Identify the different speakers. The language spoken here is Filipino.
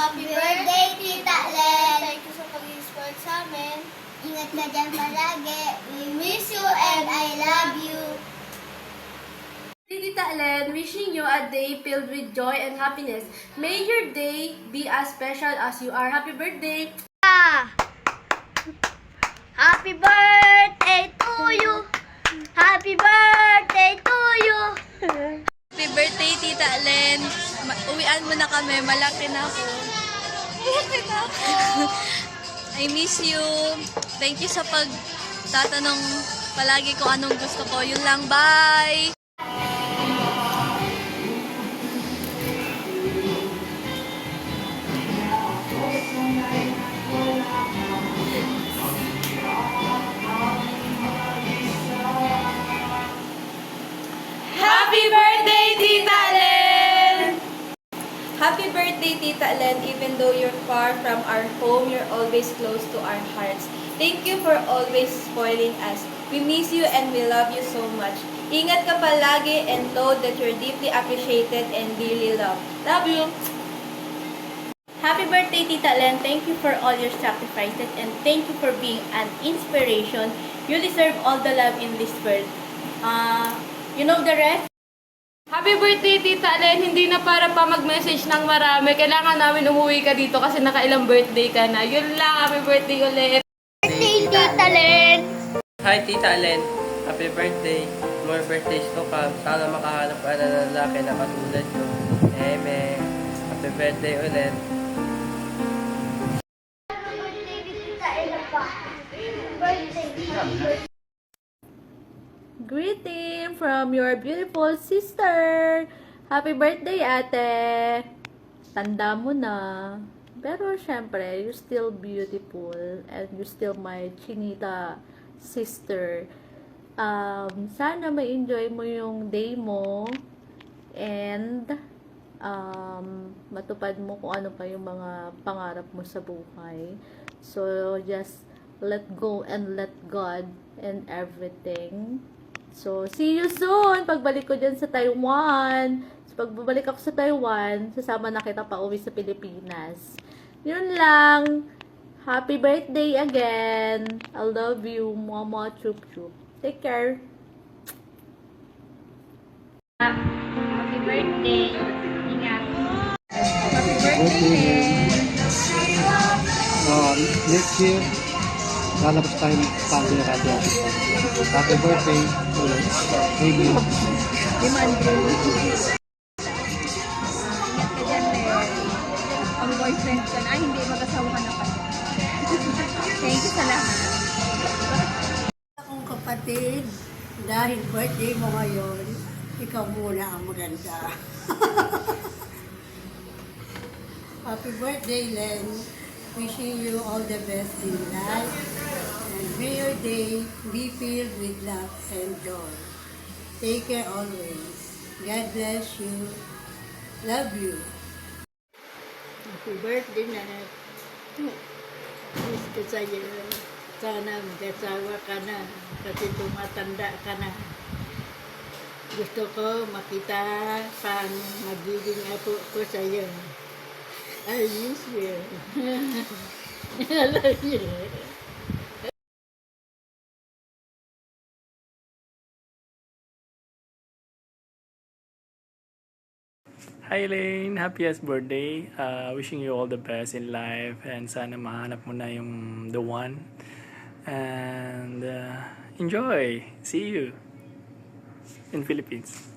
Speaker 1: Happy birthday, Tita Len!
Speaker 2: Thank you sa pag-support sa amin.
Speaker 1: Ingat ka dyan palagi. We miss you and I love you.
Speaker 2: Tita Len, wishing you a day filled with joy and happiness. May your day be as special as you are. Happy birthday!
Speaker 1: Happy birthday to you. Happy birthday to you.
Speaker 3: Happy birthday, Tita Len. Uwian mo na kami. Malaki na ako. Malaki na ako. I miss you. Thank you sa pagtatanong palagi kung anong gusto ko. Yun lang. Bye!
Speaker 2: Happy birthday, Tita Len!
Speaker 3: Happy birthday, Tita Len. Even though you're far from our home, you're always close to our hearts. Thank you for always spoiling us. We miss you and we love you so much. Ingat ka palagi and know that you're deeply appreciated and dearly loved. Love you!
Speaker 4: Happy birthday, Tita Len. Thank you for all your sacrifices and thank you for being an inspiration. You deserve all the love in this world. You know the rest?
Speaker 2: Happy birthday, Tita Len! Hindi na para pa mag-message ng marami. Kailangan namin umuwi ka dito kasi nakailang birthday ka na. Yun lang, happy birthday ulit!
Speaker 1: Birthday, Tita Len.
Speaker 5: Hi, Tita Len. Happy birthday. More birthdays to come. Sana makahanap ka na ng lalaki na katulad ko. Amen. Happy birthday ulit.
Speaker 4: Greeting from your beautiful sister. Happy birthday, ate. Tanda mo na. Pero syempre, you're still beautiful and you're still my chinita sister. Sana ma-enjoy mo yung day mo and matupad mo kung ano pa yung mga pangarap mo sa buhay. So, just let go and let God and everything. So, see you soon! Pagbalik ko dyan sa Taiwan. So, pagbabalik ako sa Taiwan, sasama na kita pa uwi sa Pilipinas. Yun lang. Happy birthday again. I love you. Mama chup chup. Take care.
Speaker 1: Happy birthday. Ingat.
Speaker 6: Next year, lalabas tayo ng family radio. Happy birthday ulit. Thank you.
Speaker 3: Ang boyfriend ka na, hindi mag-asawa ka na pa. Thank you sa lahat.
Speaker 7: Akong kapatid, dahil birthday mo ngayon, ikaw muna ang maganda. Happy birthday, Len. Wishing you all the best in life. And may your day be filled with love and joy. Take care always. God bless you. Love you. Happy birthday, Nat. Wish ko sa'yo. Sana mag-asawa ka na kasi tumatanda ka na. Gusto ko makita paano magiging apo ko sa'yo. I miss you. I love you.
Speaker 8: Hi Elaine, happiest birthday. Wishing you all the best in life and sana mahanap mo na yung the one. And enjoy. See you in Philippines.